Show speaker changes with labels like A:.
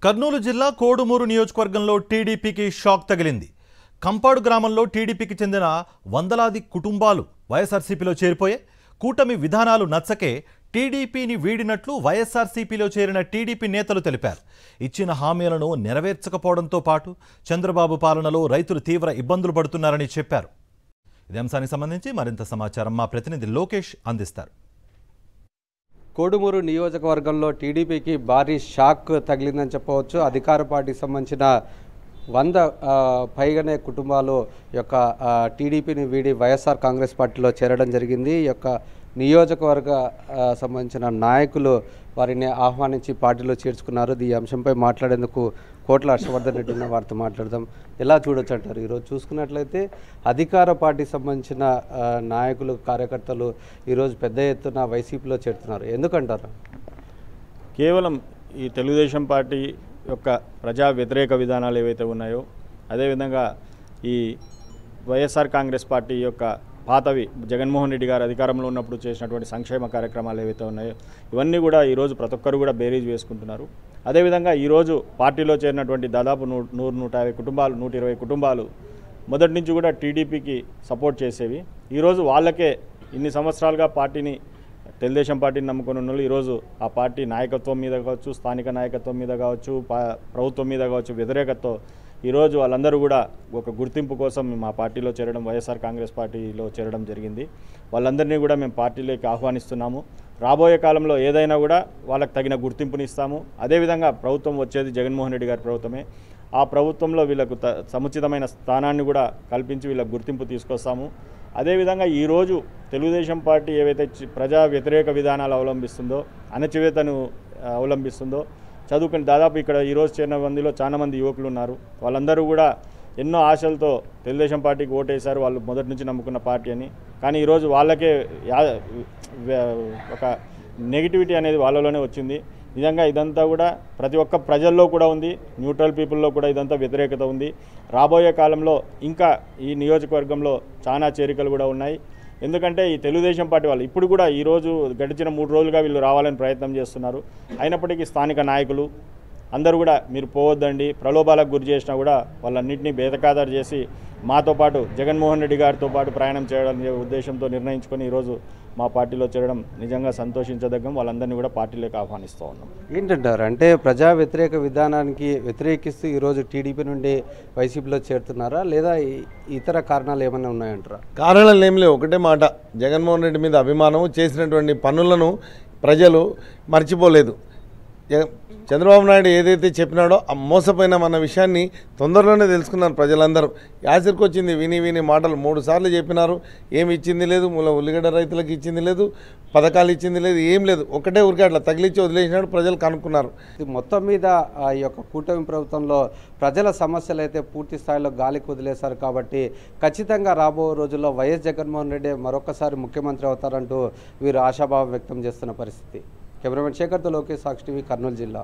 A: కర్నూలు జిల్లా కోడుమూరు నియోజకవర్గంలో టీడీపీకి షాక్ తగిలింది. కంపాడు గ్రామంలో టీడీపీకి చెందిన వందలాది కుటుంబాలు వైఎస్ఆర్సీపీలో చేరిపోయే కూటమి విధానాలు నచ్చకే టీడీపీని వీడినట్లు వైఎస్ఆర్సీపీలో చేరిన టీడీపీ నేతలు తెలిపారు. ఇచ్చిన హామీలను నెరవేర్చకపోవడంతో పాటు చంద్రబాబు పాలనలో రైతులు తీవ్ర ఇబ్బందులు పడుతున్నారని చెప్పారు. ఇదే అంశానికి సంబంధించి మరింత సమాచారం మా ప్రతినిధి లోకేష్ అందిస్తారు.
B: కోడుమూరు నియోజకవర్గంలో టీడీపీకి భారీ షాక్ తగిలిందని చెప్పవచ్చు. అధికార పార్టీకి సంబంధించిన 100 పైగానే కుటుంబాలు యొక్క టీడీపీని వీడి వైఎస్ఆర్ కాంగ్రెస్ పార్టీలో చేరడం జరిగింది. ఈ యొక్క నియోజకవర్గ సంబంధించిన నాయకులు వారిని ఆహ్వానించి పార్టీలో చేర్చుకున్నారు. ఈ అంశంపై మాట్లాడేందుకు కోట్ల హర్షవర్ధన్ రెడ్డి ఉన్న వారితో మాట్లాడదాం. ఎలా చూడొచ్చు అంటారు? ఈరోజు చూసుకున్నట్లయితే అధికార పార్టీకి సంబంధించిన నాయకులు కార్యకర్తలు ఈరోజు పెద్ద ఎత్తున వైసీపీలో చేరుతున్నారు. ఎందుకంటారు?
C: కేవలం ఈ తెలుగుదేశం పార్టీ యొక్క ప్రజా వ్యతిరేక విధానాలు ఏవైతే ఉన్నాయో, అదేవిధంగా ఈ వైఎస్ఆర్ కాంగ్రెస్ పార్టీ యొక్క పాతవి జగన్మోహన్ రెడ్డి గారు అధికారంలో ఉన్నప్పుడు చేసినటువంటి సంక్షేమ కార్యక్రమాలు ఏవైతే ఉన్నాయో ఇవన్నీ కూడా ఈరోజు ప్రతి ఒక్కరు కూడా బేరీజ్ వేసుకుంటున్నారు. అదేవిధంగా ఈరోజు పార్టీలో చేరినటువంటి దాదాపు 100-150 కుటుంబాలు 120 కుటుంబాలు మొదటి నుంచి కూడా టీడీపీకి సపోర్ట్ చేసేవి. ఈరోజు వాళ్ళకే ఇన్ని సంవత్సరాలుగా పార్టీని తెలుగుదేశం పార్టీని నమ్ముకున్న వాళ్ళు ఈరోజు ఆ పార్టీ నాయకత్వం మీద కావచ్చు, స్థానిక నాయకత్వం మీద కావచ్చు, ప్రభుత్వం మీద కావచ్చు వ్యతిరేకతతో ఈరోజు వాళ్ళందరూ కూడా ఒక గుర్తింపు కోసం మా పార్టీలో చేరడం, వైఎస్ఆర్ కాంగ్రెస్ పార్టీలో చేరడం జరిగింది. వాళ్ళందరినీ కూడా మేము పార్టీలోకి ఆహ్వానిస్తున్నాము. రాబోయే కాలంలో ఏదైనా కూడా వాళ్ళకి తగిన గుర్తింపుని ఇస్తాము. అదేవిధంగా ప్రభుత్వం వచ్చేది జగన్మోహన్ రెడ్డి గారి ప్రభుత్వమే. ఆ ప్రభుత్వంలో వీళ్ళకు సముచితమైన స్థానాన్ని కూడా కల్పించి వీళ్ళకు గుర్తింపు తీసుకొస్తాము. అదేవిధంగా ఈరోజు తెలుగుదేశం పార్టీ ఏవైతే ప్రజా వ్యతిరేక విధానాలు అవలంబిస్తుందో, అణచివేతను అవలంబిస్తుందో, చదువుకుని దాదాపు ఇక్కడ ఈరోజు చేరిన మందిలో చాలామంది యువకులు ఉన్నారు. వాళ్ళందరూ కూడా ఎన్నో ఆశలతో తెలుగుదేశం పార్టీకి ఓటేశారు. వాళ్ళు మొదటి నుంచి నమ్ముకున్న పార్టీ అని. కానీ ఈరోజు వాళ్ళకే ఒక నెగిటివిటీ అనేది వాళ్ళలోనే వచ్చింది. నిజంగా ఇదంతా కూడా ప్రతి ఒక్క ప్రజల్లో కూడా ఉంది, న్యూట్రల్ పీపుల్లో కూడా ఇదంతా వ్యతిరేకత ఉంది. రాబోయే కాలంలో ఇంకా ఈ నియోజకవర్గంలో చాలా చేరికలు కూడా ఉన్నాయి. ఎందుకంటే ఈ తెలుగుదేశం పార్టీ వాళ్ళు ఇప్పుడు కూడా ఈరోజు గడిచిన 3 రోజులుగా వీళ్ళు రావాలని ప్రయత్నం చేస్తున్నారు. అయినప్పటికీ స్థానిక నాయకులు అందరూ కూడా మీరు పోవద్దండి, ప్రలోభాలకు గురి చేసినా కూడా వాళ్ళన్నింటినీ బేతకాదారు చేసి మాతో పాటు జగన్మోహన్ రెడ్డి గారితో పాటు ప్రయాణం చేయడం ఉద్దేశంతో నిర్ణయించుకొని ఈరోజు మా పార్టీలో చేరడం నిజంగా సంతోషించదగ్గం. వాళ్ళందరినీ కూడా పార్టీలోకి ఆహ్వానిస్తూ ఉన్నాం.
B: ఏంటంటారు? అంటే ప్రజా వ్యతిరేక విధానానికి వ్యతిరేకిస్తూ ఈరోజు టీడీపీ నుండి వైసీపీలో చేరుతున్నారా, లేదా ఇతర కారణాలు ఏమైనా ఉన్నాయంటారా?
D: కారణాలు ఏం లేవు. ఒకటే మాట, జగన్మోహన్ రెడ్డి మీద అభిమానం, చేసినటువంటి పనులను ప్రజలు మర్చిపోలేదు. చంద్రబాబు నాయుడు ఏదైతే చెప్పినాడో ఆ మోసపోయినామన్న విషయాన్ని తొందరలోనే తెలుసుకున్నారు ప్రజలందరూ. యాసరికి వచ్చింది విని మాటలు 3 సార్లు చెప్పినారు. ఏమి ఇచ్చింది లేదు, ఉల్లిగడ్డ రైతులకు ఇచ్చింది లేదు, పథకాలు ఇచ్చింది లేదు, ఏం లేదు. ఒకటే ఊరికే అట్లా తగిలిచ్చి వదిలేసినాడు. ప్రజలు కనుక్కున్నారు.
B: మొత్తం మీద ఈ యొక్క కూటమి ప్రభుత్వంలో ప్రజల సమస్యలు అయితే పూర్తి స్థాయిలో గాలికి వదిలేశారు. కాబట్టి ఖచ్చితంగా రాబో రోజుల్లో వైఎస్ జగన్మోహన్ రెడ్డి మరొకసారి ముఖ్యమంత్రి అవుతారంటూ వీరు ఆశాభావం వ్యక్తం చేస్తున్న పరిస్థితి. కెమెరామెన్ శేఖర్తో లోకేష్, సాక్షి టీవీ, కర్నూలు జిల్లా.